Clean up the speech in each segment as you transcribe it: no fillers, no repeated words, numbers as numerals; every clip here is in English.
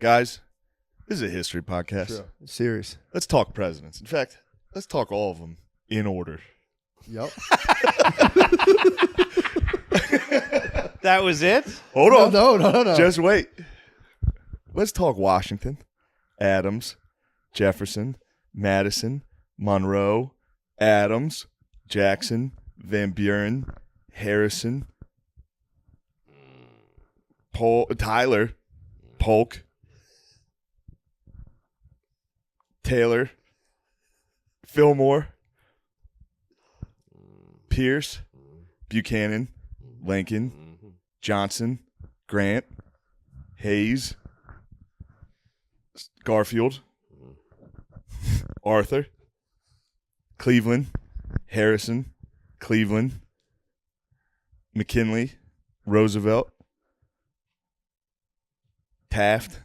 Guys, this is a history podcast. True. Serious. Let's talk presidents. In fact, let's talk all of them in order. Yep. That was it? Hold on. No. Just wait. Let's talk Washington, Adams, Jefferson, Madison, Monroe, Adams, Jackson, Van Buren, Harrison, Tyler, Polk, Taylor, Fillmore, Pierce, Buchanan, Lincoln, Johnson, Grant, Hayes, Garfield, Arthur, Cleveland, Harrison, Cleveland, McKinley, Roosevelt, Taft,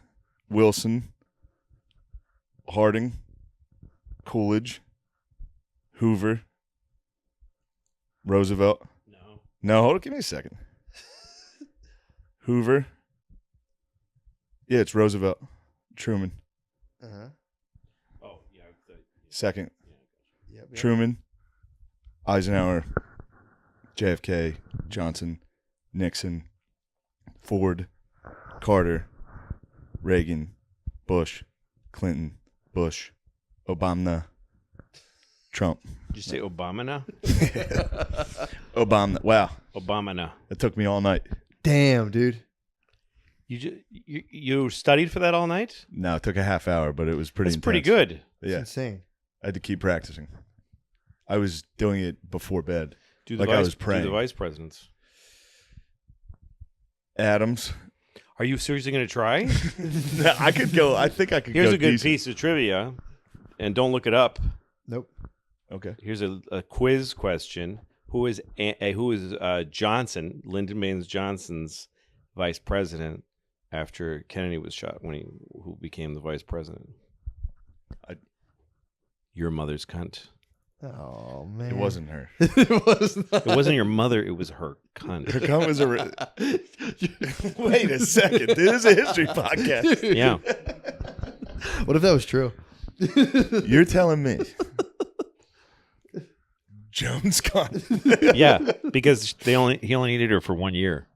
Wilson, Harding, Coolidge, Hoover, Roosevelt. No, hold on, give me a second. Hoover. Yeah, it's Roosevelt. Truman. Uh-huh. Oh, yeah. Second. Yep. Truman, Eisenhower, JFK, Johnson, Nixon, Ford, Carter, Reagan, Bush, Clinton, Bush, Obama, Trump. Did you say Obama now? Obama. Wow. Obama now. It took me all night. Damn, dude. You studied for that all night? No, it took a half hour, but it was pretty That's intense. pretty good. It's Yeah. insane. I had to keep practicing. I was doing it before bed. Do Like I was praying. Do the vice presidents. Adams. Are you seriously going to try? I could go. I think I could go Here's a good decent. piece of trivia, and don't look it up. Nope. Okay. Here's a quiz question: Who is Johnson, Lyndon Baines Johnson's vice president after Kennedy was shot? Who became the vice president? Your mother's cunt. Oh, man. It wasn't her. It was not. It wasn't your mother. It was her cunt. Her cunt was a. Wait a second. This is a history podcast. Yeah. What if that was true? You're telling me Jones cunt. Yeah, because he only needed her for 1 year.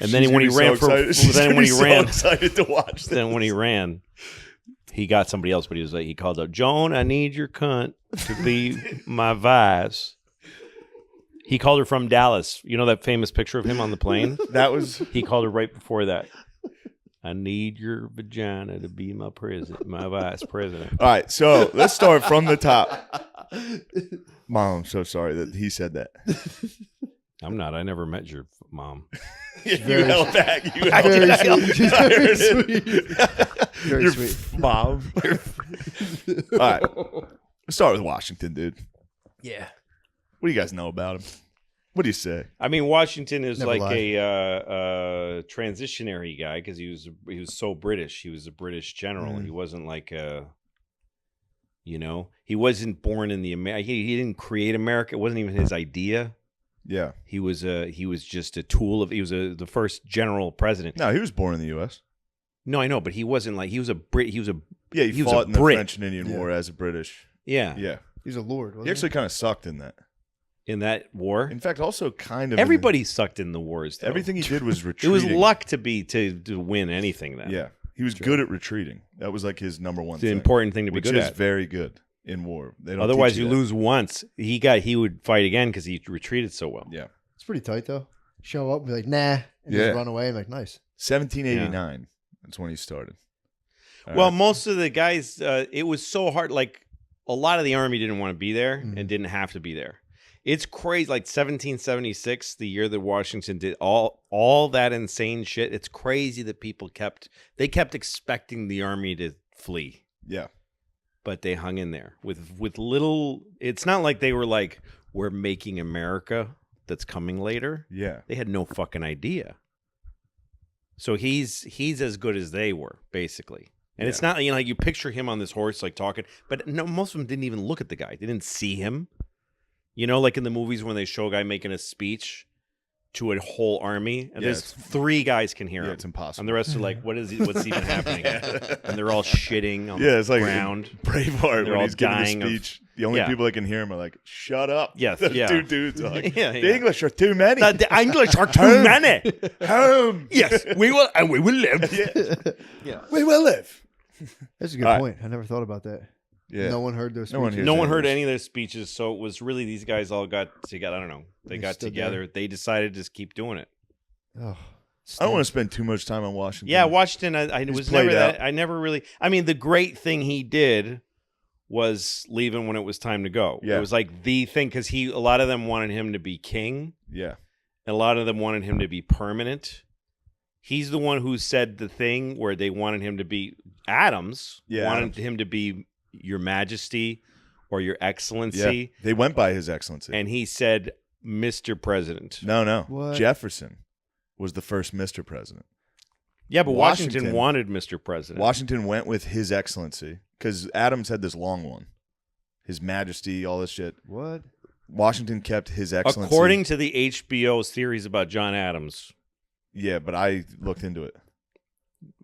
And then She's when he gonna be ran so for excited. She's then gonna when be he so ran excited to watch this. then when he ran, he got somebody else, but he called out, Joan, I need your cunt to be my vice. He called her from Dallas. You know that famous picture of him on the plane? That was He called her right before that. I need your vagina to be my vice president. all right. So let's start from the top. Mom, I'm so sorry that he said that. I'm not. I never met your mom. You Very- held back. You held Very back. sweet. She's very sweet. Very Your sweet. mom. All right. Let's start with Washington, dude. Yeah. What do you guys know about him? What do you say? I mean, Washington is Never like lied. a transitionary guy because he was so British. He was a British general. Mm. He wasn't like he wasn't born in the he didn't create America. It wasn't even his idea. Yeah. He was just a tool of. He was the first general president. No, he was born in the U.S. No, I know, but he wasn't like he was a Brit. He was a Yeah, he was a fought in the Brit. French and Indian Yeah. War as a British. yeah. Yeah. He's a lord, wasn't He actually kind of sucked in that. In that war. In fact, also kind of Everybody sucked in the wars. Though. everything he did was It retreating. was luck to win anything. Then Yeah. He was good at retreating. That was like his number one it's the thing. important thing to be Which good is at. very good in war. They don't Otherwise, teach you that. lose once. He would fight again because he retreated so well. Yeah. It's pretty tight, though. Show up and be like, nah. And Yeah. just run away and like, nice. 1789. That's when he started. All Well, right. most of the guys, it was so hard. Like a lot of the army didn't want to be there Mhm. and didn't have to be there. It's crazy. Like 1776, the year that Washington did all that insane shit. It's crazy that people kept expecting the army to flee, Yeah. but they hung in there with little. It's not like they were like, we're making America that's coming later. Yeah. They had no fucking idea. So he's as good as they were, basically. And it's not, like you picture him on this horse, like talking, but no, most of them didn't even look at the guy. They didn't see him. Like in the movies when they show a guy making a speech to a whole army, and Yeah, there's 3 guys can hear Yeah, him. it's impossible. And the rest are like, what's even happening? And they're all shitting on Yeah, it's the like ground. Braveheart They're when all he's giving the dying of- speech. The only Yeah. people that can hear him are like, "Shut up!" Yes, Those yeah. 2 dudes are like, Yeah, "The yeah. English are too many." The English are too many. Home. Yes, we will live. Yeah. We will live. That's a good All right. point. I never thought about that. Yeah. No one heard those. No one speeches. hears No one any of heard this. any of their speeches, so it was really these guys all got together. I don't know. They They got stood together. there. They decided to just keep doing it. Oh, I don't want to spend too much time on Washington. Yeah, Washington. I was played never that. out. I never really. I mean, the great thing he did was leaving when it was time to go. Yeah. It was like the thing because a lot of them wanted him to be king, Yeah. and a lot of them wanted him to be permanent. He's the one who said the thing where they wanted him to be. Adams wanted him to be Your Majesty or Your Excellency, Yeah. They went by His Excellency. and he said, "Mr. President." No. What? Jefferson was the first Mr. President. Yeah, but Washington Washington- wanted Mr. President. Washington went with His Excellency because Adams had this long one. His Majesty, all this shit. What? Washington kept His Excellency. According to the HBO series about John Adams, Yeah, but I looked into it.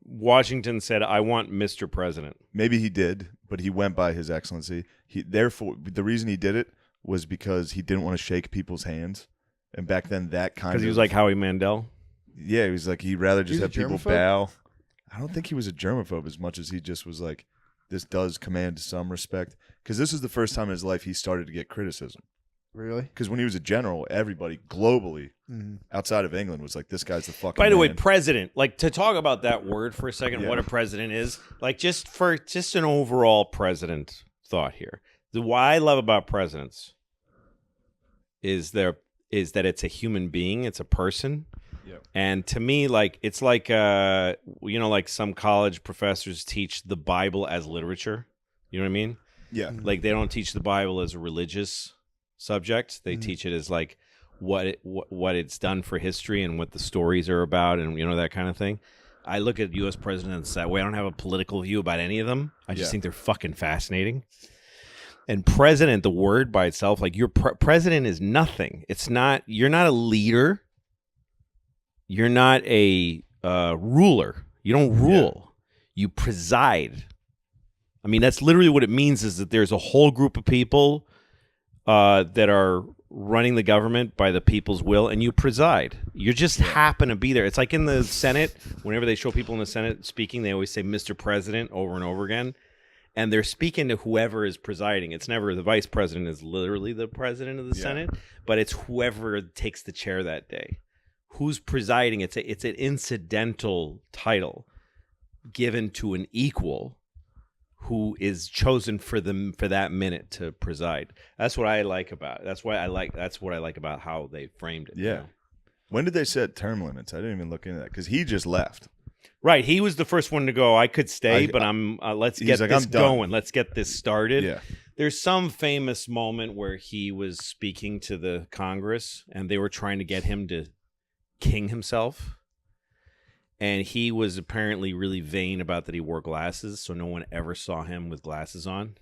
Washington said, "I want Mr. President." Maybe he did, but he went by His Excellency. Therefore, the reason he did it was because he didn't want to shake people's hands. And back then, that kind of... Because he was like Howie Mandel. Yeah, he was like, he'd rather just He was have a people germaphobe? bow. I don't think he was a germaphobe as much as he just was like, this does command some respect. Because this is the first time in his life he started to get criticism. Really? Because when he was a general, everybody globally Mm. outside of England was like, this guy's the fucking By the way, man. president, like to talk about that word for a second, Yeah. what a president is, like just an overall president thought here. What I love about presidents is that it's a human being, it's a person. Yep. And to me, like it's like like some college professors teach the Bible as literature. You know what I mean? Yeah. Like they don't teach the Bible as a religious subject. They teach it as like what it's done for history and what the stories are about, and that kind of thing. I look at U.S. presidents that way. I don't have a political view about any of them. I just Yeah. think they're fucking fascinating. And president, the word by itself, like your president is nothing. It's not. You're not a leader. You're not a ruler. You don't rule. You preside. I mean, that's literally what it means. Is that there's a whole group of people that are running the government by the people's will, and you preside. You just happen to be there. It's like in the Senate, whenever they show people in the Senate speaking, they always say Mr. President over and over again, and they're speaking to whoever is presiding. It's never the vice president is literally the president of the Senate, but it's whoever takes the chair that day. Who's presiding? It's an incidental title given to an equal who is chosen for that minute to preside. That's what I like about it. That's what I like about how they framed it. Yeah. When did they set term limits? I didn't even look into that because he just left. Right. He was the first one to go. I could stay, but let's he's get like, this "I'm done." going. Let's get this started. Yeah. There's some famous moment where he was speaking to the Congress and they were trying to get him to king himself. And he was apparently really vain about that he wore glasses, so no one ever saw him with glasses on.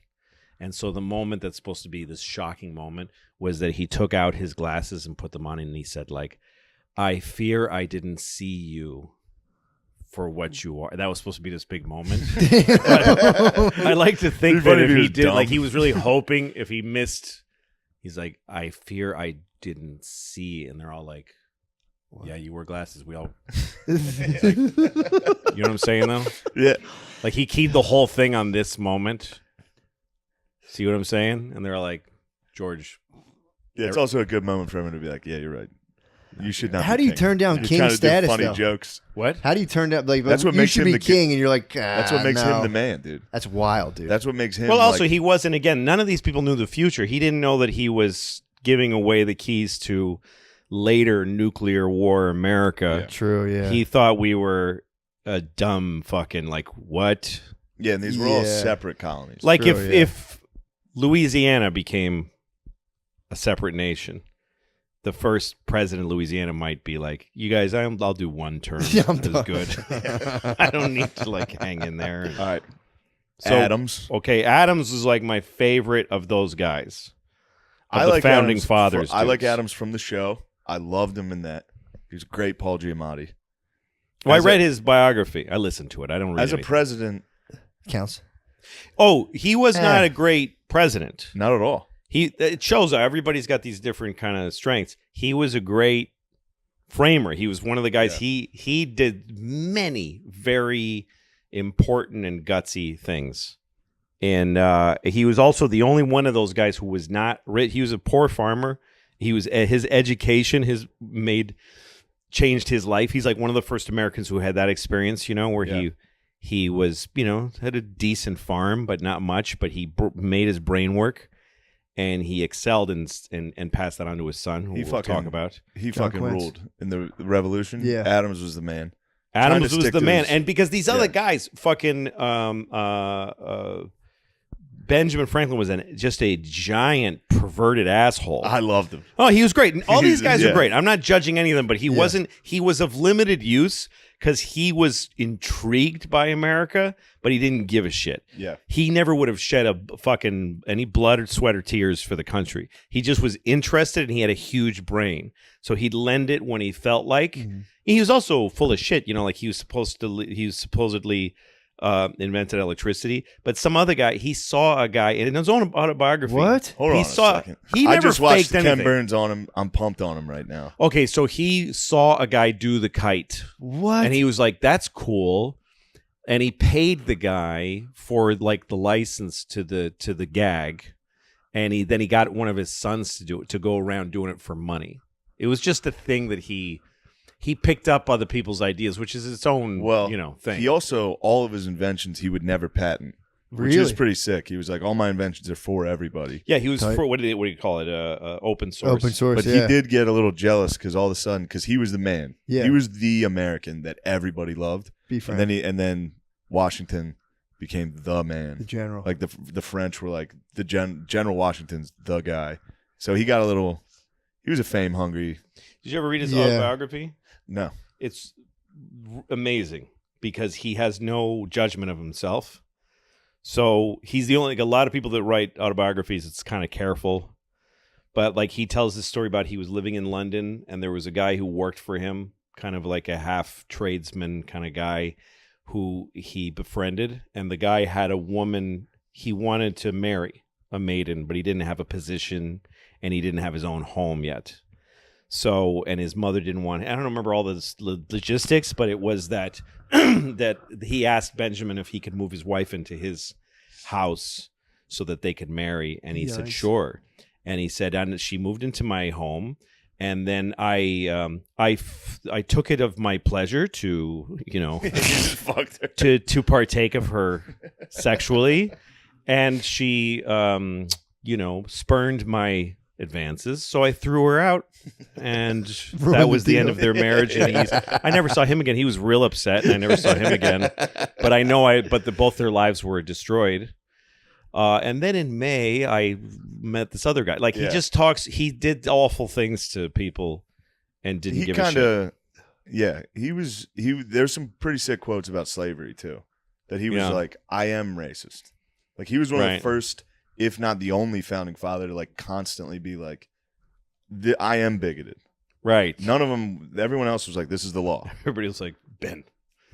And so the moment that's supposed to be this shocking moment was that he took out his glasses and put them on, and he said, like, "I fear I didn't see you for what you are." That was supposed to be this big moment. But I like to think It'd be that funny if if he he was did, dumb. like, he was really hoping if he missed, he's like, "I fear I didn't see," and they're all like, "Yeah, you wear glasses. We all," you know what I'm saying though? Yeah. Like he keyed the whole thing on this moment. See what I'm saying? And they're all like, "George." Yeah, it's also a good moment for him to be like, yeah, you're right. You should not How be do you king. turn down You're king trying to status, do funny though? jokes. What? How do you turn down? Like That's what you makes should him be the king, and you're like, That's what makes no. him the man, dude. That's wild, dude. That's what makes him. Well, also like, he wasn't. Again, none of these people knew the future. He didn't know that he was giving away the keys to later nuclear war America. True. Yeah. He thought we were a dumb fucking like what? yeah, and these were all Yeah. separate colonies. Like True, if yeah. if Louisiana became a separate nation, the first president of Louisiana might be like, "You guys, I'll do one term. Yeah, I'm It's done. good. I don't need to like hang in there." all right, So- Adams. Okay, Adams is like my favorite of those guys. Of I the like founding Adams fathers. I like dudes. Adams from the show. I loved him in that. He was a great Paul Giamatti. Well, I read his biography. I listened to it. I don't read as anything. a president. Counts. Oh, he was not a great president. Not at all. It shows everybody's got these different kind of strengths. He was a great framer. He was one of the guys. Yeah. He did many very important and gutsy things. And he was also the only one of those guys who was not rich. He was a poor farmer. He was his education changed his life. He's like one of the first Americans who had that experience, where he was, had a decent farm, but not much, but he made his brain work and he excelled and passed that on to his son, who we'll talk about. He fucking ruled in the revolution. Yeah. Adams was the man. Adams was the man. And because these other guys, fucking Benjamin Franklin was just a giant perverted asshole. I loved him. Oh, he was great. And all these guys are great. I'm not judging any of them, but he was of limited use because he was intrigued by America, but he didn't give a shit. Yeah. He never would have shed any blood or sweat or tears for the country. He just was interested and he had a huge brain. So he'd lend it when he felt like. Mm-hmm. He was also full of shit, like he was supposedly invented electricity, but some other guy, he saw a guy in his own autobiography. What? Hold on a second. He never I just watched faked Ken anything. Burns on him. I'm pumped on him right now. Okay, so he saw a guy do the kite. What? And he was like, that's cool. And he paid the guy for like the license to the gag. And then he got one of his sons to do it, to go around doing it for money. It was just a thing that he picked up other people's ideas, which is its own, thing. He also, all of his inventions, he would never patent, which is pretty sick. He was like, all my inventions are for everybody. Yeah, he was for, what do you call it? Open source. Open source, But he did get a little jealous because all of a sudden, because he was the man. Yeah. He was the American that everybody loved. Be frank. And then Washington became the man. The general. Like the French were like, General Washington's the guy. So he got he was a fame hungry. Did you ever read his autobiography? No. It's amazing because he has no judgment of himself. So he's the only, a lot of people that write autobiographies, it's kind of careful. But like he tells this story about he was living in London and there was a guy who worked for him, kind of like a half tradesman kind of guy who he befriended. And the guy had a woman he wanted to marry, a maiden, but he didn't have a position and he didn't have his own home yet. So, and his mother didn't want, I don't remember all the logistics, but it was that that he asked Benjamin if he could move his wife into his house so that they could marry. And he said, sure. And he said, and she moved into my home. And then I took it of my pleasure to, to partake of her sexually. And she, spurned my advances, so I threw her out, and that was the end of their marriage. And I never saw him again. He was real upset, and I never saw him again. But I know both their lives were destroyed. And then in May, I met this other guy. Like he just talks. He did awful things to people, and didn't give a shit. Yeah, there's some pretty sick quotes about slavery too. That he was like, I am racist. Like he was one of the first, if not the only founding father to like constantly be like, I am bigoted. Right. None of them, everyone else was like, this is the law. Everybody was like, Ben.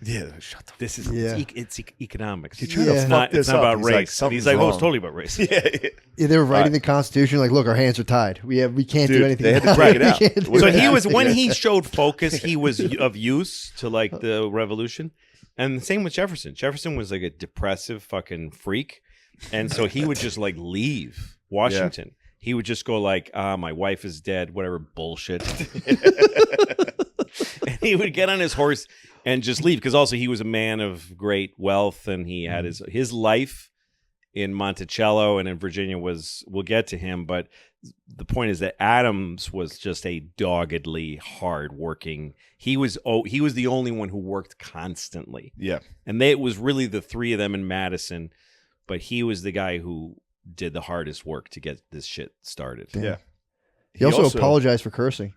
Yeah, shut the fuck. This is it's economics. You're trying to fuck this it's not up. about race. Like, he's like, oh, it's totally about race. Yeah. They were writing the Constitution like, look, our hands are tied. We can't do anything. They had to break it out. So he was, when he showed focus, he was of use to like the revolution. And the same with Jefferson. Jefferson was like a depressive fucking freak. And so he would just like leave Washington. Yeah. He would just go like, my wife is dead, whatever bullshit. And he would get on his horse and just leave, because also he was a man of great wealth, and he had his life in Monticello and in Virginia was, we'll get to him, but the point is that Adams was just a doggedly hard-working. He was the only one who worked constantly. Yeah. And it was really the three of them in Madison, but he was the guy who did the hardest work to get this shit started. Damn. Yeah. He also apologized for cursing.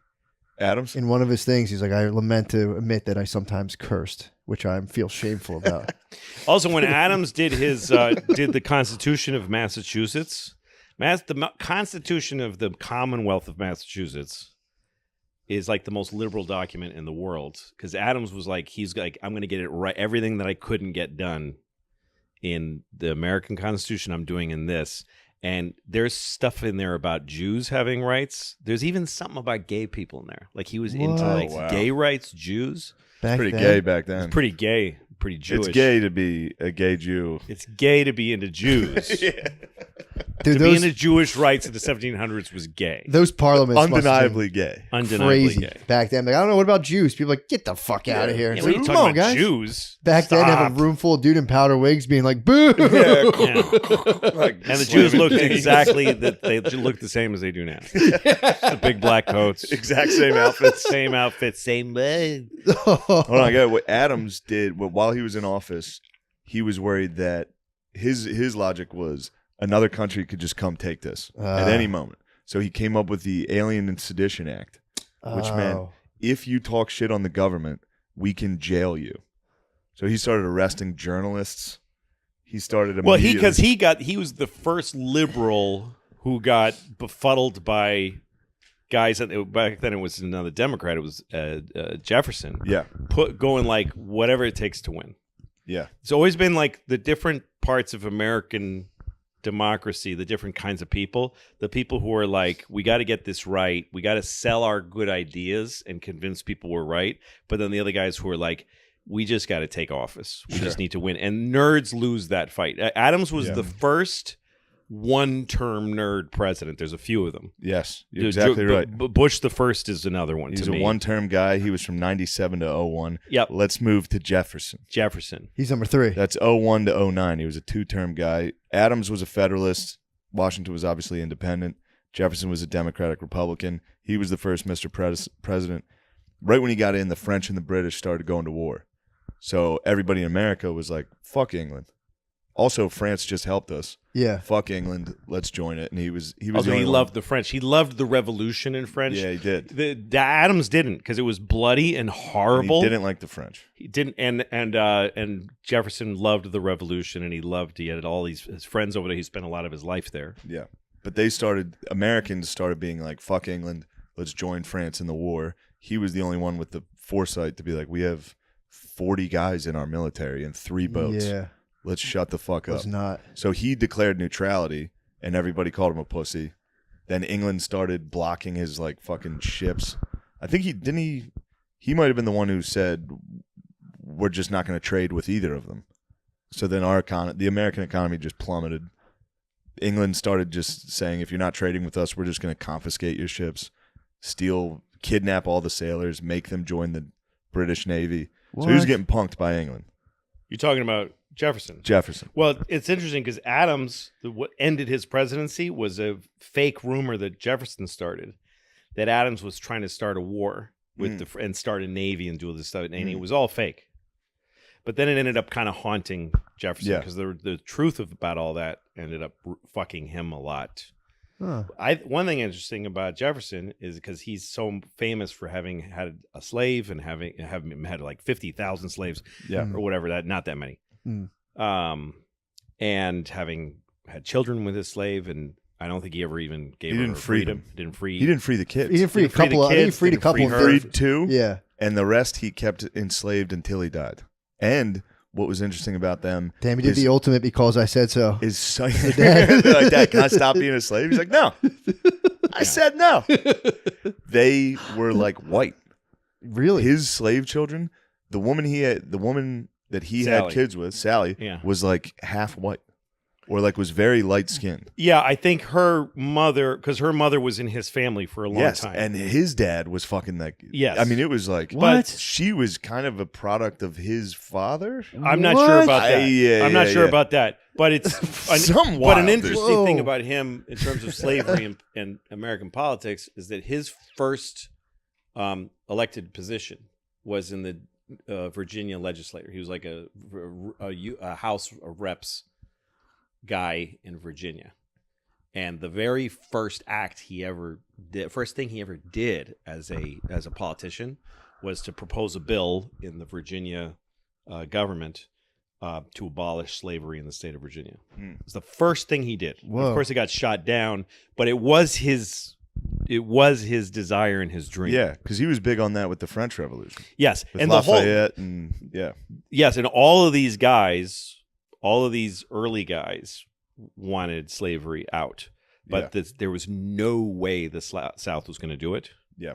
Adams? In one of his things, he's like, I lament to admit that I sometimes cursed, which I feel shameful about. Also, when Adams did his did the Constitution of Massachusetts, the Constitution of the Commonwealth of Massachusetts is like the most liberal document in the world, because Adams was like, he's like, I'm going to get it right. Everything that I couldn't get done in the American Constitution, I'm doing in this. And there's stuff in there about Jews having rights. There's even something about gay people in there. Like he was into like gay rights, Jews. Pretty gay back then. It's pretty gay, pretty Jewish. It's gay to be a gay Jew. It's gay to be into Jews. Yeah. Dude, to be into Jewish rights in the 1700s was gay. Those parliaments Undeniably gay. Undeniably crazy gay. back then. Like, I don't know, what about Jews? People are like, get the fuck out of here. Yeah, It's what are like, you come talking on, about, guys. Jews? Back then, have a room full of dude in powder wigs being like, boo. Yeah. Like, And the Jews looked exactly they looked the same as they do now. The big black coats, exact same outfits. same outfit, same bed. Hold on, I got it. What Adams did while he was in office, he was worried that his logic was another country could just come take this at any moment. So he came up with the Alien and Sedition Act, which meant if you talk shit on the government, we can jail you. So he started arresting journalists. He started he was the first liberal who got befuddled by guys that back then it was another Democrat. It was Jefferson. Yeah, going like whatever it takes to win. Yeah, it's always been like the different parts of American democracy, the different kinds of people, the people who are like, we got to get this right, we got to sell our good ideas and convince people we're right, but then the other guys who are like, we just got to take office, we just need to win, and nerds lose that fight. Adams was the first one-term nerd president. There's a few of them. Yes, you're exactly right. Bush the first is another one. He's to a me. one-term guy. He was from 97 to 01. Yep. Let's move to Jefferson. He's number 3. That's 01 to 09. He was a 2-term guy. Adams was a Federalist. Washington was obviously independent. Jefferson was a Democratic Republican. He was the first Mr. President. Right when he got in, the French and the British started going to war. So everybody in America was like, fuck England. Also, France just helped us. Yeah. Fuck England. Let's join it. And he was. Although he loved the French. He loved the Revolution in French. Yeah, he did. The Adams didn't, because it was bloody and horrible. And he didn't like the French. He didn't, and Jefferson loved the Revolution, and he had all his friends over there. He spent a lot of his life there. Yeah, but Americans started being like, fuck England. Let's join France in the war. He was the only one with the foresight to be like, we have 40 guys in our military and 3 boats. Yeah. Let's shut the fuck up. Was not. So he declared neutrality, and everybody called him a pussy. Then England started blocking his like fucking ships. I think he might have been the one who said, we're just not going to trade with either of them. So then the American economy just plummeted. England started just saying, if you're not trading with us, we're just going to confiscate your ships, kidnap all the sailors, make them join the British Navy. What? So he was getting punked by England. You're talking about Jefferson. Well, it's interesting because Adams, what ended his presidency was a fake rumor that Jefferson started, that Adams was trying to start a war with and start a navy and do all this stuff, and it was all fake. But then it ended up kind of haunting Jefferson because the truth about all that ended up fucking him a lot. Huh. One thing interesting about Jefferson is because he's so famous for having had a slave and having had like 50,000 slaves, or whatever, not that many. And having had children with his slave, and I don't think he ever even gave her freedom. He didn't free the kids. He didn't free a couple. I think he freed a couple. Freed 2. Yeah, and the rest he kept enslaved until he died. And what was interesting about them? Damn, he did the ultimate because I said so. His son, like, Dad, can I stop being a slave? He's like, no. I said no. They were like white. Really? His slave children, the woman that he Sally. had kids with, Sally, was like half white, or like was very light skinned. Yeah, I think her mother, because her mother was in his family for a long time. And his dad was fucking like, yes. I mean, it was like, what? She was kind of a product of his father. I'm not sure about that. I'm not sure about that. But it's an interesting thing about him in terms of slavery and American politics is that his first elected position was in the Virginia legislature. He was like a House of Reps guy in Virginia, and the very first thing he ever did as a politician was to propose a bill in the Virginia government to abolish slavery in the state of Virginia. It's the first thing he did. Whoa. Of course, it got shot down, but it was his his desire and his dream. Yeah, because he was big on that with the French Revolution. Yes, With and Lafayette and yes, and all of these guys, all of these early guys wanted slavery out, but there was no way the South was going to do it. Yeah,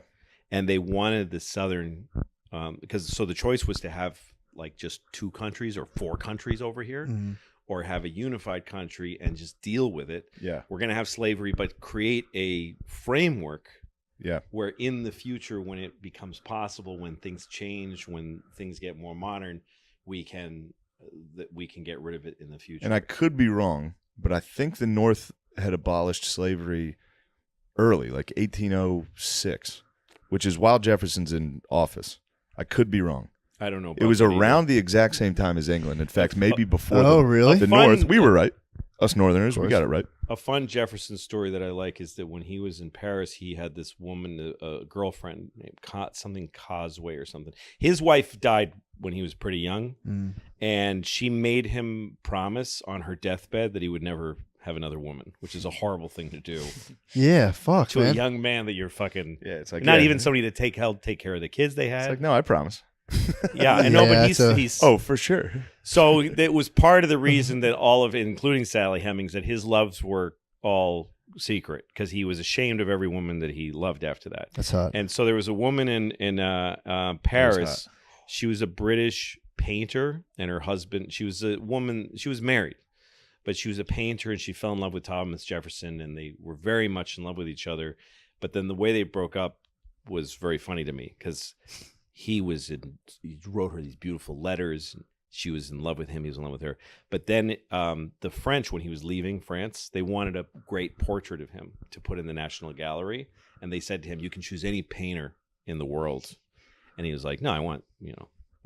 and they wanted the Southern because the choice was to have like just 2 countries or 4 countries over here. Mm-hmm. Or have a unified country and just deal with it. Yeah. We're going to have slavery, but create a framework where in the future, when it becomes possible, when things change, when things get more modern, we can get rid of it in the future. And I could be wrong, but I think the North had abolished slavery early, like 1806, which is while Jefferson's in office. I could be wrong. I don't know. It was around the exact same time as England. In fact, maybe before. Really? The North. We were right. Us Northerners, we got it right. A fun Jefferson story that I like is that when he was in Paris, he had this woman, a girlfriend named something Causeway or something. His wife died when he was pretty young, and she made him promise on her deathbed that he would never have another woman, which is a horrible thing to do. Yeah, fuck, to man. a young man that you're fucking. Yeah, it's like not even somebody to take care of the kids they had. It's like, no, I promise. Yeah, I know, but he's oh, for sure. So it was part of the reason that all of it, including Sally Hemings, that his loves were all secret because he was ashamed of every woman that he loved after that. That's hot. And so there was a woman in Paris. She was a British painter, and her husband. She was a woman. She was married, but she was a painter, and she fell in love with Thomas Jefferson, and they were very much in love with each other. But then the way they broke up was very funny to me because he wrote her these beautiful letters. She was in love with him. He was in love with her. But then the French, when he was leaving France, they wanted a great portrait of him to put in the National Gallery. And they said to him, you can choose any painter in the world. And he was like, no, I want,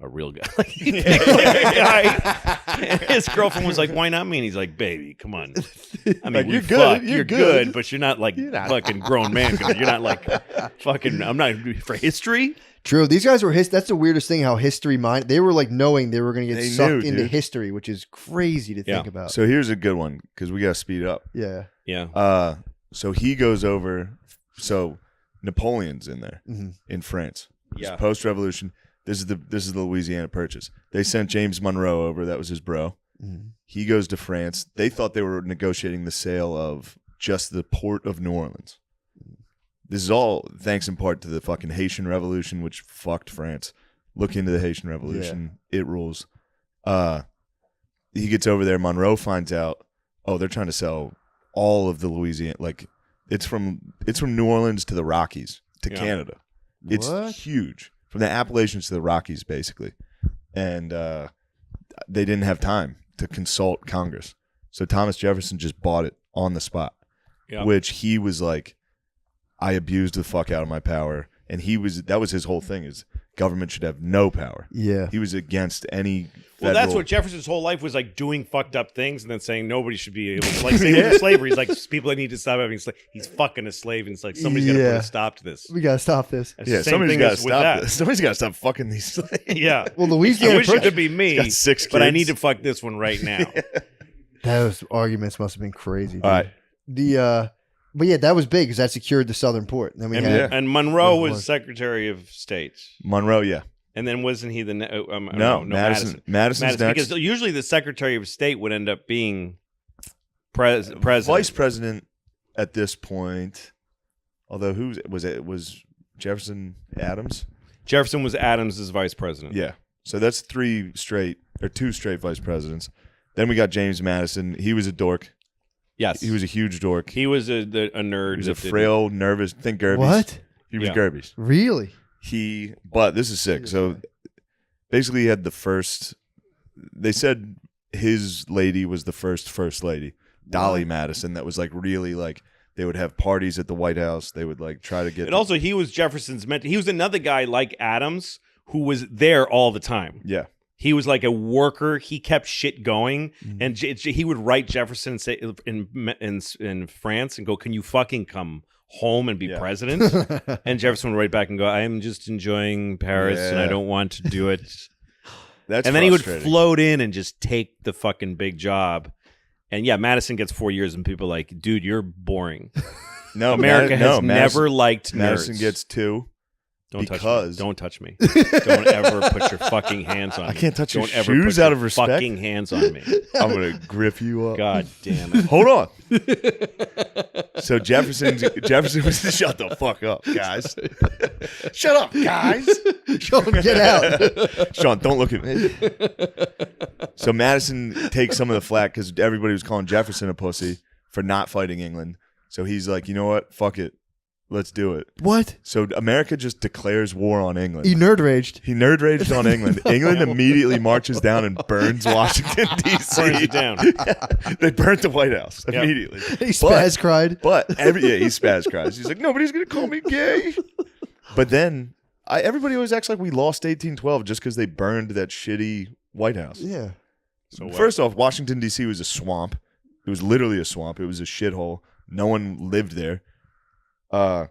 a real guy. And his girlfriend was like, why not me? And he's like, baby, come on. I mean, you're good. You're good, but you're not like fucking grown man. You're not like fucking, I'm not for history. True. These guys were that's the weirdest thing. How history they were like knowing they were going to get sucked into history, which is crazy to think about. So here's a good one because we got to speed up. Yeah. Yeah. So he goes over. So Napoleon's in there in France. Yeah. Post-revolution. This is the Louisiana Purchase. They sent James Monroe over. That was his bro. He goes to France. They thought they were negotiating the sale of just the port of New Orleans. This is all thanks in part to the fucking Haitian Revolution, which fucked France. Look into the Haitian Revolution. Yeah. It rules. He gets over there. Monroe finds out, they're trying to sell all of the Louisiana. Like, it's from New Orleans to the Rockies to Canada. It's huge. From the Appalachians to the Rockies, basically. And they didn't have time to consult Congress. So Thomas Jefferson just bought it on the spot, which he was like, I abused the fuck out of my power. And that was his whole thing is government should have no power. Yeah. He was against any federal. Well, that's what Jefferson's whole life was like, doing fucked up things and then saying nobody should be able to, like, say slavery. He's like, people that need to stop having slaves. He's fucking a slave. And it's like, somebody's got to put a stop to this. We got to stop this. Somebody's got to stop this. Somebody's got to stop fucking these slaves. Yeah. Well, Louisiana I wish it could be me, got 6 kids. But I need to fuck this one right now. Those arguments must have been crazy. Dude. All right. But yeah, that was big because that secured the southern port. And then and Monroe was Secretary of State. Monroe, yeah. And then wasn't he the Madison's next. Because usually the Secretary of State would end up being president, vice president at this point. Although it was Jefferson Adams. Jefferson was Adams's vice president. Yeah, so that's 2 straight vice presidents. Then we got James Madison. He was a dork. Yes, he was a huge dork. He was a nerd. He was a frail, nervous. Think Gerbies. What? He was Gerbies. Really? But this is sick. So basically, he had the first. They said his lady was the first lady, Dolly Madison. That was like really like they would have parties at the White House. They would like try to get. And also, he was Jefferson's mentor. He was another guy like Adams who was there all the time. Yeah. He was like a worker. He kept shit going, and he would write Jefferson and say in France and go, "Can you fucking come home and be president?" And Jefferson would write back and go, "I am just enjoying Paris, and I don't want to do it." That's and then he would float in and just take the fucking big job. And Madison gets 4 years, and people are like, "Dude, you're boring." No, America has never liked nerds. Madison gets 2. Don't touch me. Don't ever put your fucking hands on me. I can't touch your Don't ever shoes put out your of respect. fucking hands on me. I'm gonna grip you up. God damn it. Hold on. So Jefferson was shut the fuck up, guys. Shut up, guys. Sean, get out. Sean, don't look at me. So Madison takes some of the flack because everybody was calling Jefferson a pussy for not fighting England. So he's like, you know what? Fuck it. Let's do it. What? So America just declares war on England. He nerd raged. He nerd raged on England. England immediately marches down and burns Washington, D.C. Burns it down. They burnt the White House immediately. He spaz cried. But he spaz cries. He's like, nobody's going to call me gay. But then everybody always acts like we lost 1812 just because they burned that shitty White House. Yeah. So first off, Washington, D.C. was a swamp. It was literally a swamp. It was a shithole. No one lived there. War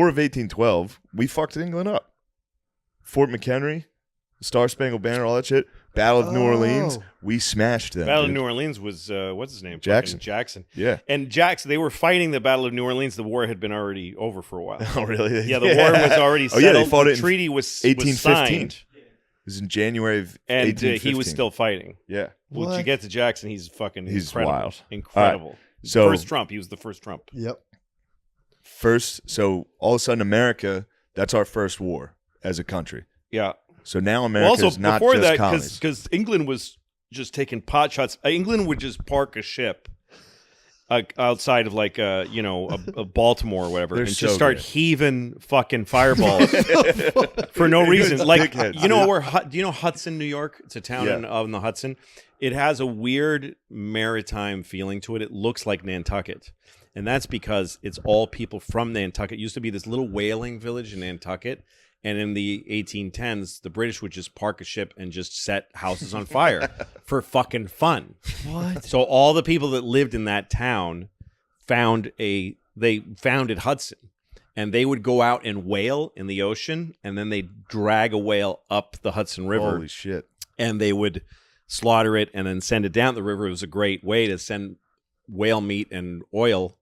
of 1812, we fucked England up. Fort McHenry, Star Spangled Banner, all that shit. Battle of New Orleans, we smashed them. Battle of New Orleans was what's his name? Jackson. Jackson. Yeah. And Jackson, they were fighting the Battle of New Orleans. The war had been already over for a while. Oh, really? Yeah, the war was already settled. Oh, yeah, they fought the treaty was 1815. signed. It was in January of And 1815. he was still fighting. Yeah. Once you get to Jackson, he's incredible. Wild. Incredible. Right. So first Trump. He was the first Trump. Yep. So all of a sudden, America, that's our first war as a country. Yeah. So now America is not just colonies. Because England was just taking pot shots. England would just park a ship outside of like a Baltimore or whatever, They're and so just start good. heaving fucking fireballs for no reason. Like dickheads. you know do you know Hudson, New York? It's a town Yeah. on the Hudson. It has a weird maritime feeling to it. It looks like Nantucket. And that's because it's all people from Nantucket. It used to be this little whaling village in Nantucket. And in the 1810s, the British would just park a ship and just set houses on fire for fucking fun. What? So all the people that lived in that town founded Hudson. And they would go out and whale in the ocean. And then they'd drag a whale up the Hudson River. Holy shit. And they would slaughter it and then send it down the river. It was a great way to send whale meat and oil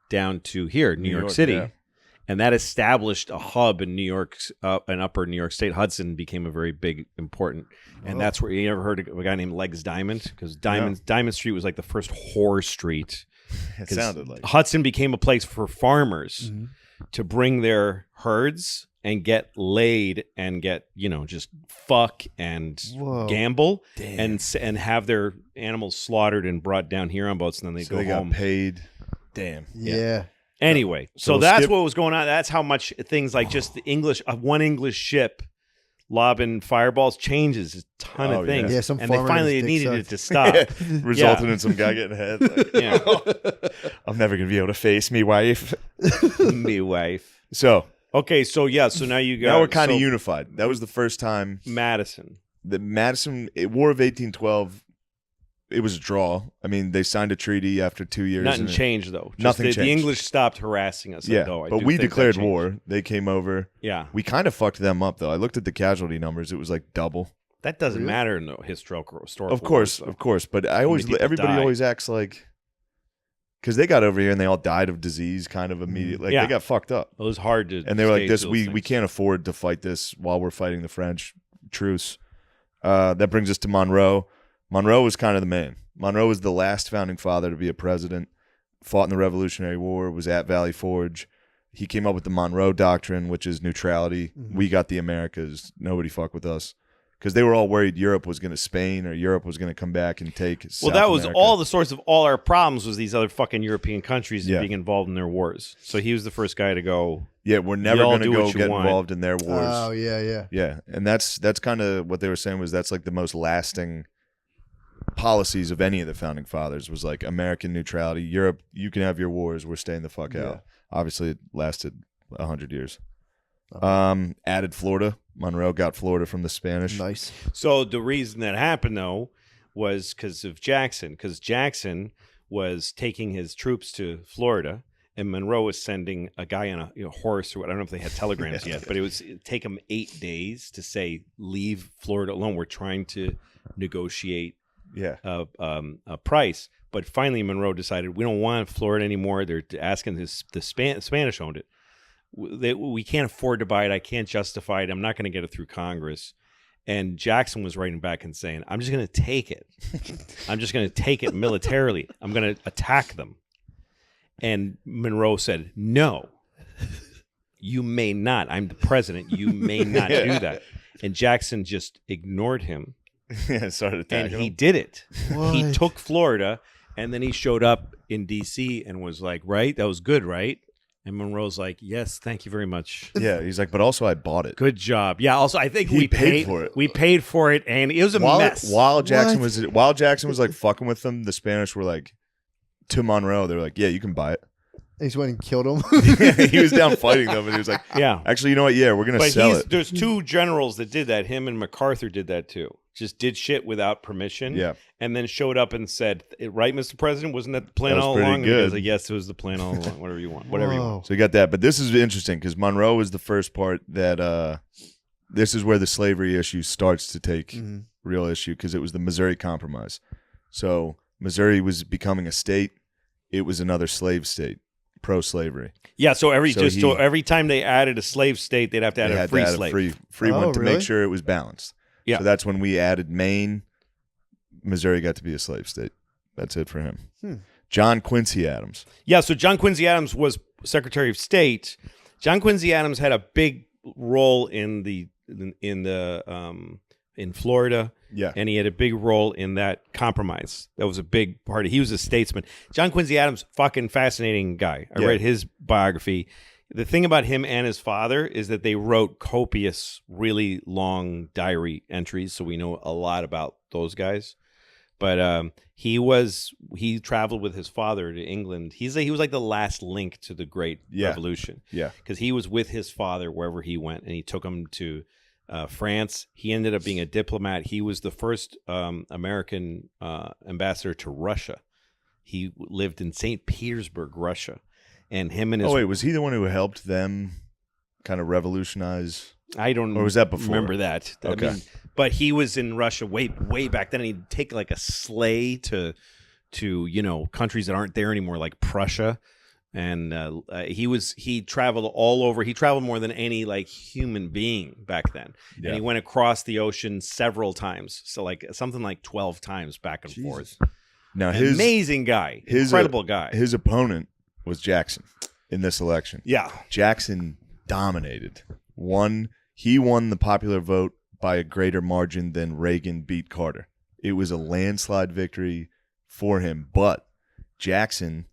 down to here, New York City. Yeah. And that established a hub in New York, an upper New York State. Hudson became a very big, important. And that's where you ever heard of a guy named Legs Diamond? Because Diamond Street was like the first whore street. It sounded like Hudson became a place for farmers to bring their herds and get laid and get, just fuck and gamble and have their animals slaughtered and brought down here on boats, and then they go home. Got paid. Damn. Yeah. Anyway, so that's what was going on. That's how much things like just the one English ship lobbing fireballs changes a ton of things. Yeah, some and they farmer finally just needed sucked. it to stop. Resulting in some guy getting ahead. Like, I'm never going to be able to face me wife. Me wife. So now you got. now we're kind of unified. That was the first time. Madison. The War of 1812. It was a draw. I mean, they signed a treaty after 2 years. Nothing changed, though. Nothing changed. The English stopped harassing us. Yeah, but we declared war. They came over. Yeah. We kind of fucked them up, though. I looked at the casualty numbers. It was like double. That doesn't matter in the historical Of course. But everybody always acts like, because they got over here and they all died of disease kind of immediately. Like, they got fucked up. It was hard to. And they were like, we can't afford to fight this while we're fighting the French. Truce. That brings us to Monroe. Monroe was kind of the man. Monroe was the last founding father to be a president, fought in the Revolutionary War, was at Valley Forge. He came up with the Monroe Doctrine, which is neutrality. We got the Americas. Nobody fuck with us. Because they were all worried Europe was going to Spain or Europe was going to come back and take South that was America. all the source of all our problems was these other fucking European countries being involved in their wars. So he was the first guy to go, yeah, we're never going to go get want. involved in their wars. Oh, yeah. Yeah, and that's kind of what they were saying was that's like the most lasting policies of any of the founding fathers was like American neutrality. Europe, you can have your wars. We're staying the fuck out. Obviously, it lasted 100 years. Added Florida. Monroe got Florida from the Spanish. Nice. So the reason that happened, though, was because of Jackson. Because Jackson was taking his troops to Florida, and Monroe was sending a guy on a horse, or I don't know if they had telegrams yet, but it'd take them 8 days to say, leave Florida alone. We're trying to negotiate price. But finally, Monroe decided we don't want Florida anymore. They're asking the Spanish owned it. We can't afford to buy it. I can't justify it. I'm not going to get it through Congress. And Jackson was writing back and saying, I'm just going to take it. I'm just going to take it militarily. I'm going to attack them. And Monroe said, no, you may not. I'm the president. You may not do that. And Jackson just ignored him. Started attacking him. He did it. What? He took Florida, and then he showed up in D.C. and was like, right? That was good, right? And Monroe's like, yes, thank you very much. Yeah, he's like, but also I bought it. Good job. Yeah, also I think He we paid for it. We paid for it, and it was a mess. While Jackson was like fucking with them, the Spanish were like to Monroe, they were like, yeah, you can buy it. He just went and killed him. He was down fighting them, and he was like, Yeah. actually, you know what? Yeah, we're gonna sell it. There's two generals that did that. Him and MacArthur did that too. Just did shit without permission. Yeah. And then showed up and said, right, Mr. President, wasn't that the plan That was all pretty along? And good. he was like, yes, it was the plan all along. Whatever you want. Whatever you want. So you got that, but this is interesting because Monroe was the first part that this is where the slavery issue starts to take real issue because it was the Missouri Compromise. So Missouri was becoming a state; it was another slave state, pro-slavery. Yeah. So every time they added a slave state, they'd have to add a free slave. Free one to really? make sure it was balanced. Yeah. So that's when we added Maine. Missouri got to be a slave state. That's it for him. John Quincy Adams. Yeah, so John Quincy Adams was Secretary of State. John Quincy Adams had a big role in Florida. Yeah. And he had a big role in that compromise. That was a big part. He was a statesman. John Quincy Adams, fucking fascinating guy. I read his biography. The thing about him and his father is that they wrote copious, really long diary entries, so we know a lot about those guys. But he traveled with his father to England. He was like the last link to the Great Revolution. Yeah, because he was with his father wherever he went, and he took him to France. He ended up being a diplomat. He was the first American ambassador to Russia. He lived in St. Petersburg, Russia. And him and his... Oh, wait, was he the one who helped them kind of revolutionize? I don't... Or was that before? Remember that. Okay. I mean, but he was in Russia way back then. And he'd take like a sleigh to countries that aren't there anymore, like Prussia. And he traveled all over. He traveled more than any like human being back then. Yeah. And he went across the ocean several times. So like something like 12 times back and forth. Now amazing guy. Incredible guy. His opponent was Jackson in this election. Yeah. Jackson dominated. He won the popular vote by a greater margin than Reagan beat Carter. It was a landslide victory for him, but Jackson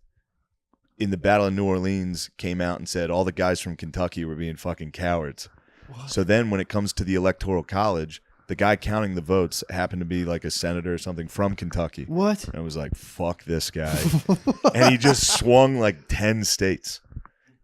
in the Battle of New Orleans came out and said all the guys from Kentucky were being fucking cowards. What? So then when it comes to the Electoral College, the guy counting the votes happened to be like a senator or something from Kentucky. What? And I was like, fuck this guy. And he just swung like 10 states.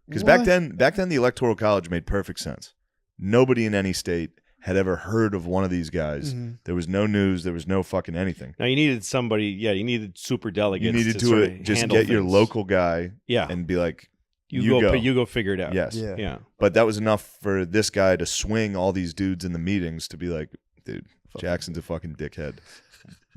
Because back then the Electoral College made perfect sense. Nobody in any state had ever heard of one of these guys. Mm-hmm. There was no news. There was no fucking anything. Now you needed somebody. Yeah, you needed super delegates. You needed to just get things. Your local guy. Yeah. And be like, you go figure it out. Yes. Yeah. But that was enough for this guy to swing all these dudes in the meetings to be like, dude, Jackson's a fucking dickhead.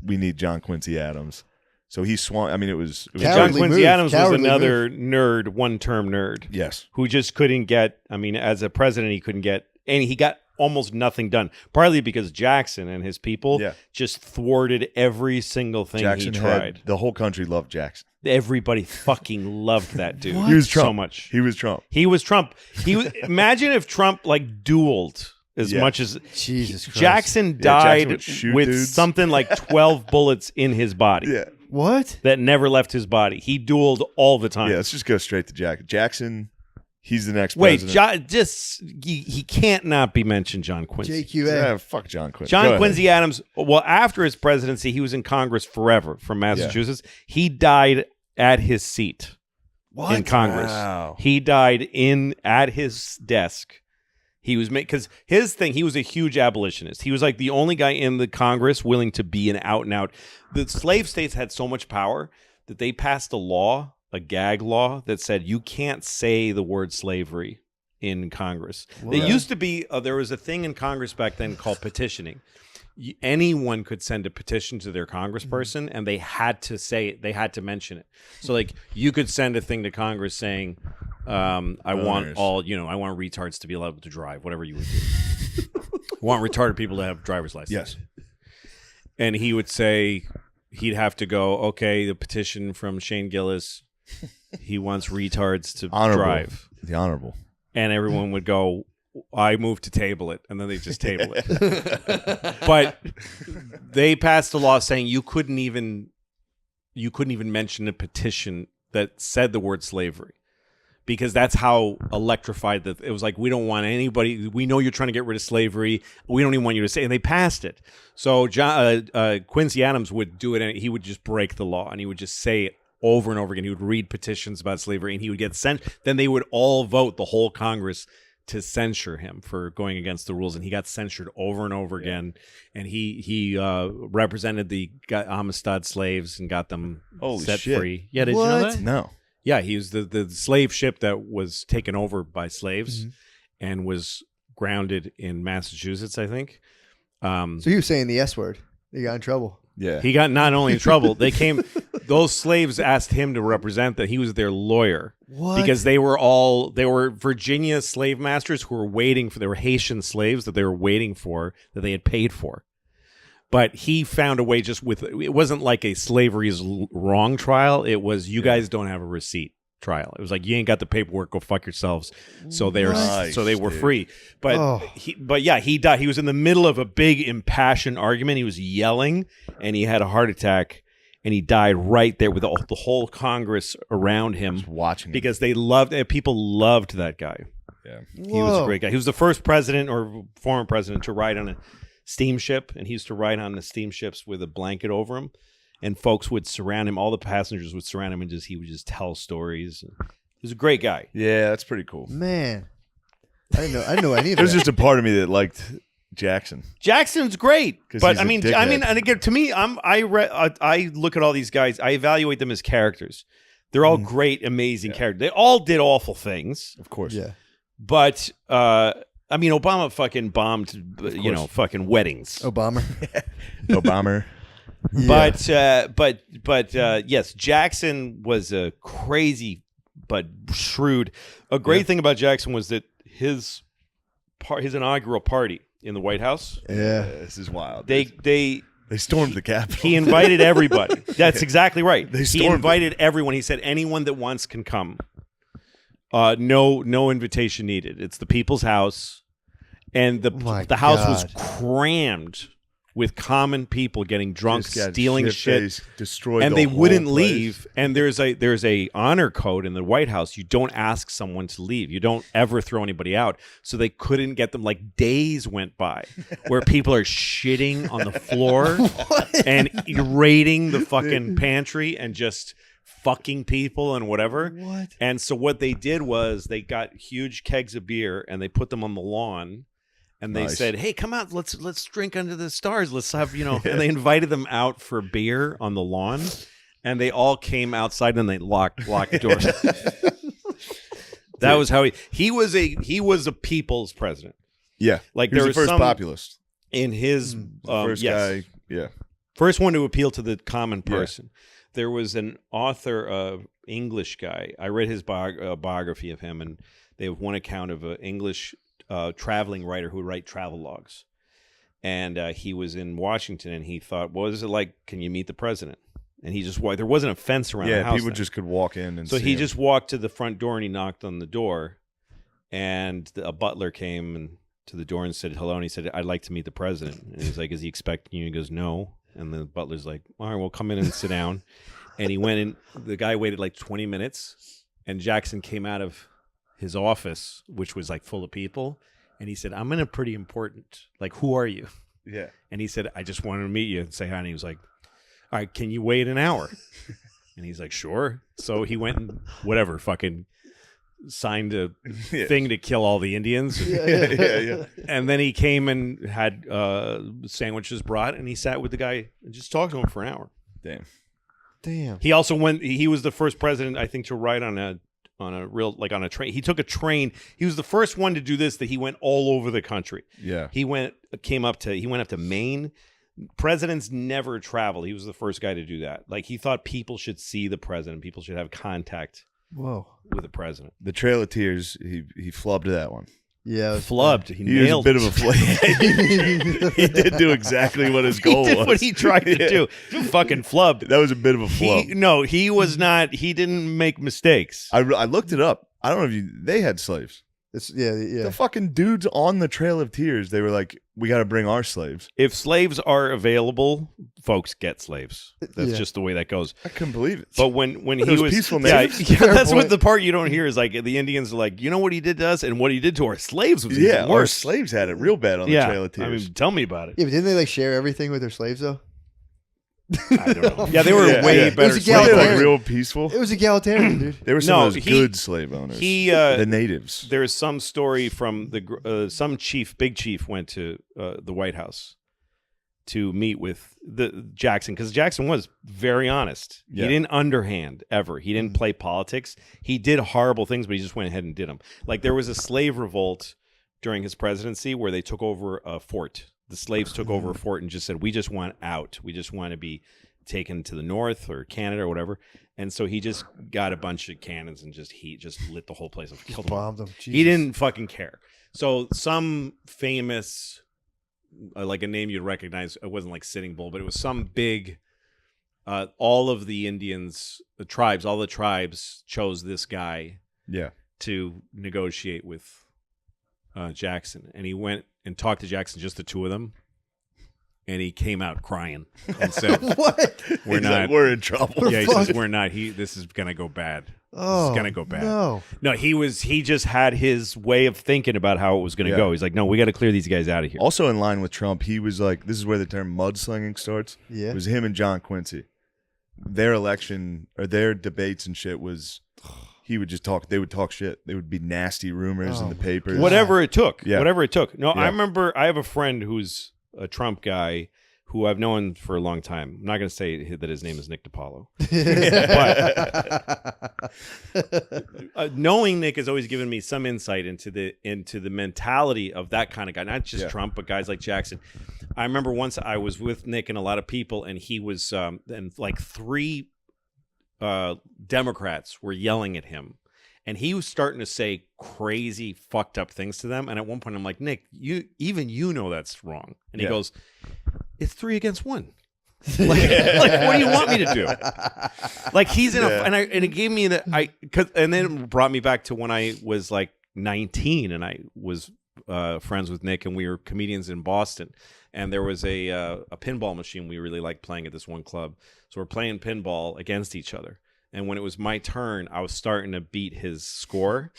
We need John Quincy Adams. So he swung. I mean, it was John Quincy Adams was another nerd, one-term nerd. Yes. Who just couldn't get, I mean, as a president, he couldn't get, and he got almost nothing done. Partly because Jackson and his people just thwarted every single thing he tried. The whole country loved Jackson. Everybody fucking loved that dude. He was Trump. So much. He was Trump. Imagine if Trump like dueled as much as Jesus Christ. Jackson died with dudes. something like 12 bullets in his body. Yeah. What? That never left his body. He dueled all the time. Yeah, let's just go straight to Jackson. Jackson, he's the next president. He can't not be mentioned, John Quincy. JQA. Yeah, fuck John Quincy. John Quincy Adams, well, after his presidency, he was in Congress forever from Massachusetts. Yeah. He died at his seat in Congress. Wow. He died at his desk. He was because his thing, he was a huge abolitionist. He was like the only guy in the Congress willing to be an out and out. The slave states had so much power that they passed a gag law that said you can't say the word slavery in Congress. What? There used to be, there was a thing in Congress back then called petitioning. anyone could send a petition to their congressperson, and they had to say it. They had to mention it. So like you could send a thing to Congress saying, I want retards to be allowed to drive, whatever you would do. I want retarded people to have driver's license. Yes. And he would say, he'd have to go, okay, the petition from Shane Gillis, he wants retards to drive. The honorable. And everyone would go, I move to table it, and then they just table it. But they passed a law saying you couldn't even mention a petition that said the word slavery, because that's how electrified that it was. Like, we don't want anybody. We know you're trying to get rid of slavery. We don't even want you to say. And they passed it. So Quincy Adams would do it, and he would just break the law, and he would just say it over and over again. He would read petitions about slavery, and he would get sent. Then they would all vote, the whole Congress, to censure him for going against the rules, and he got censured over and over again. And he represented the Amistad slaves and got them set free. Yeah, did you know that? No. Yeah, he was the slave ship that was taken over by slaves and was grounded in Massachusetts, I think. So he was saying the S word. He got in trouble. Yeah, he got not only in trouble. Those slaves asked him to represent that. He was their lawyer. What? Because they were Virginia slave masters who were they were Haitian slaves that they were waiting for, that they had paid for. But he found a way it wasn't like a slavery is wrong trial. It was, you guys don't have a receipt trial. It was like, you ain't got the paperwork, go fuck yourselves. So they were free. But he died. He was in the middle of a big impassioned argument. He was yelling, and he had a heart attack, and he died right there with the whole Congress around him, watching because people loved that guy. Yeah, he was a great guy. He was the first president or former president to ride on a steamship, and he used to ride on the steamships with a blanket over him, and folks would surround him. All the passengers would surround him, and he would just tell stories. He was a great guy. Yeah, that's pretty cool. Man, I didn't know any of that. There's just a part of me that liked Jackson. Jackson's great, but I mean, and again, to me, I look at all these guys, I evaluate them as characters. They're all great, amazing characters. They all did awful things, of course. Yeah, but I mean, Obama fucking bombed, fucking weddings. Obama. But yes, Jackson was a crazy but shrewd. A great thing about Jackson was that his inaugural party in the White House. Yeah, this is wild. They stormed the Capitol. He invited everybody. That's exactly right. He invited everyone. He said anyone that wants can come. No invitation needed. It's the people's house. And the house was crammed with common people getting drunk, stealing shit, and they wouldn't leave. And there's a honor code in the White House. You don't ask someone to leave. You don't ever throw anybody out. So they couldn't get them. Like, days went by where people are shitting on the floor and raiding the fucking pantry and just fucking people and whatever. What? And so what they did was they got huge kegs of beer and they put them on the lawn. And they said, "Hey, come out. Let's drink under the stars. Let's have, And they invited them out for beer on the lawn, and they all came outside and they locked the doors. That was how he was a people's president. Yeah, like he was the first populist in his first guy. Yeah, first one to appeal to the common person. Yeah. There was an author, English guy. I read his biography of him, and they have one account of an English traveling writer who would write travel logs. And he was in Washington, and he thought, what is it like? Can you meet the president? And he just walked. There wasn't a fence around the house. Yeah, people just could walk in. And so he just walked to the front door, and he knocked on the door. And a butler came to the door and said hello. And he said, I'd like to meet the president. And he's like, is he expecting you? And he goes, no. And the butler's like, all right, well, come in and sit down. And he went in. The guy waited like 20 minutes. And Jackson came out of his office, which was like full of people, and he said, I'm in a pretty important, like, who are you? Yeah. And he said, I just wanted to meet you and say hi. And he was like, all right, can you wait an hour? And he's like, sure. So he went and fucking signed a thing to kill all the Indians. Yeah. And then he came and had sandwiches brought, and he sat with the guy and just talked to him for an hour. Damn. He also he was the first president, I think, to ride on on a train. He took a train. He was the first one to do this. That he went all over the country. Yeah, he went up to Maine. Presidents never travel. He was the first guy to do that. Like he thought people should see the president. People should have contact. Whoa. With the president. The Trail of Tears. He flubbed that one. Yeah, flubbed. He nailed was a bit of a flub. He did do exactly what his goal was. What he tried to do. You fucking flubbed. That was a bit of a flub. He was not. He didn't make mistakes. I looked it up. I don't know if they had slaves. Yeah. The fucking dudes on the Trail of Tears, they were like, we got to bring our slaves. If slaves are available, folks get slaves. That's just the way that goes. I couldn't believe it. But when he was peaceful natives, that's what the part you don't hear is like the Indians are like, you know what he did to us and what he did to our slaves was even worse. Our slaves had it real bad on the Trail of Tears. I mean, tell me about it. Yeah, but didn't they like share everything with their slaves though? I don't know. Yeah, they were way better. It was like real peaceful. It was egalitarian, dude. They were some of those good slave owners. The natives. There's some story from some big chief went to the White House to meet with Jackson because Jackson was very honest. Yeah. He didn't underhand ever. He didn't play politics. He did horrible things, but he just went ahead and did them. Like there was a slave revolt during his presidency where they took over a fort. The slaves took over a fort and just said, we just want out. We just want to be taken to the north or Canada or whatever. And so he just got a bunch of cannons and he just lit the whole place up. Killed bombed them. He didn't fucking care. So some famous, like a name you'd recognize, it wasn't like Sitting Bull, but it was some big, all of the Indians, all the tribes chose this guy to negotiate with Jackson. And he went and talked to Jackson, just the two of them, and he came out crying and said, "What? We're in trouble." Yeah, he says, "We're not. This is gonna go bad. This is gonna go bad." No, he just had his way of thinking about how it was gonna go. He's like, "No, we got to clear these guys out of here." Also in line with Trump, he was like, "This is where the term mudslinging starts." Yeah, it was him and John Quincy. Their election or their debates and shit was. He would just talk. They would talk shit. There would be nasty rumors in the papers. Whatever it took. Yeah. Whatever it took. No, I remember I have a friend who's a Trump guy who I've known for a long time. I'm not going to say that his name is Nick DiPaolo. But knowing Nick has always given me some insight into the mentality of that kind of guy. Not just Trump, but guys like Jackson. I remember once I was with Nick and a lot of people, and he was and like three Democrats were yelling at him, and he was starting to say crazy fucked up things to them. And at one point I'm like, Nick, you know that's wrong. And he goes, it's 3 against 1. like what do you want me to do? Like he's in and it gave me and then it brought me back to when I was like 19 and I was friends with Nick and we were comedians in Boston, and there was a pinball machine we really liked playing at this one club. So we're playing pinball against each other. And when it was my turn, I was starting to beat his score,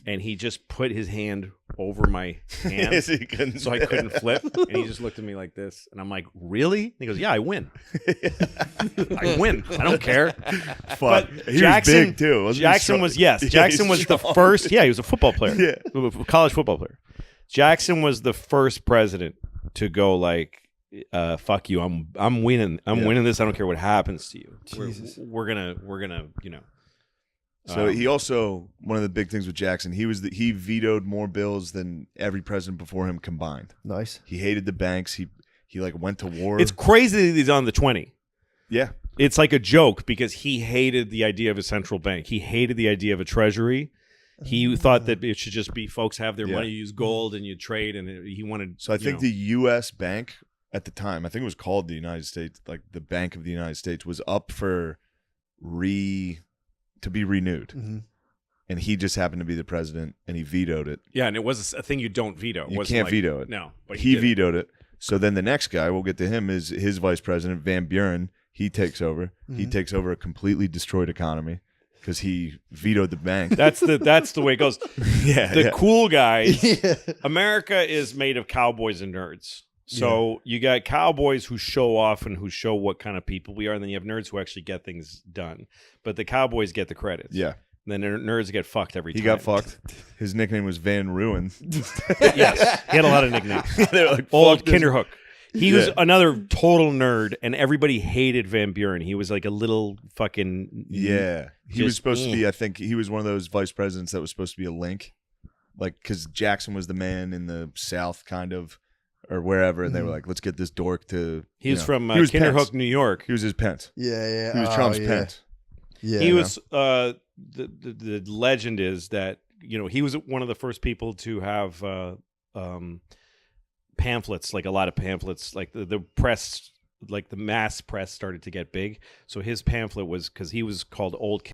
and he just put his hand over my hand so I couldn't flip. And he just looked at me like this, and I'm like, really? And he goes, yeah, I win. I win. I don't care. Fuck. He was big, too. Jackson was the first. Yeah, he was a football player. Yeah. College football player. Jackson was the first president to go like, fuck you, I'm winning. I'm winning this. I don't care what happens to you. We're gonna, you know. So he also, one of the big things with Jackson, he vetoed more bills than every president before him combined. Nice. He hated the banks. He like went to war. It's crazy that he's on the 20. Yeah. It's like a joke because he hated the idea of a central bank. He hated the idea of a treasury. He thought that it should just be folks have their money, use gold, and you trade. And he wanted. So I think the U.S. bank at the time, I think it was called the United States, like the Bank of the United States, was up for to be renewed. Mm-hmm. And he just happened to be the president, and he vetoed it. Yeah, and it was a thing you don't veto. You can't veto it. No, but he vetoed it. So then the next guy, we'll get to him, is his vice president, Van Buren. He takes over. Mm-hmm. He takes over a completely destroyed economy because he vetoed the bank. That's the way it goes. The cool guys. Yeah. America is made of cowboys and nerds. So you got cowboys who show off and who show what kind of people we are, and then you have nerds who actually get things done. But the cowboys get the credits. Yeah. And then nerds get fucked every time. He got fucked. His nickname was Van Ruin. Yes. He had a lot of nicknames. They were like, Old Kinderhook. He was another total nerd, and everybody hated Van Buren. He was like a little fucking He was supposed to be. I think he was one of those vice presidents that was supposed to be a link, like because Jackson was the man in the South, kind of, or wherever, and they were like, "Let's get this dork to." He was from Kinderhook, New York. He was his Pence. Yeah. He was Trump's Pence. Yeah, he was. The legend is that he was one of the first people to have pamphlets, like a lot of pamphlets, like the press, like the mass press started to get big. So his pamphlet was because he was called Old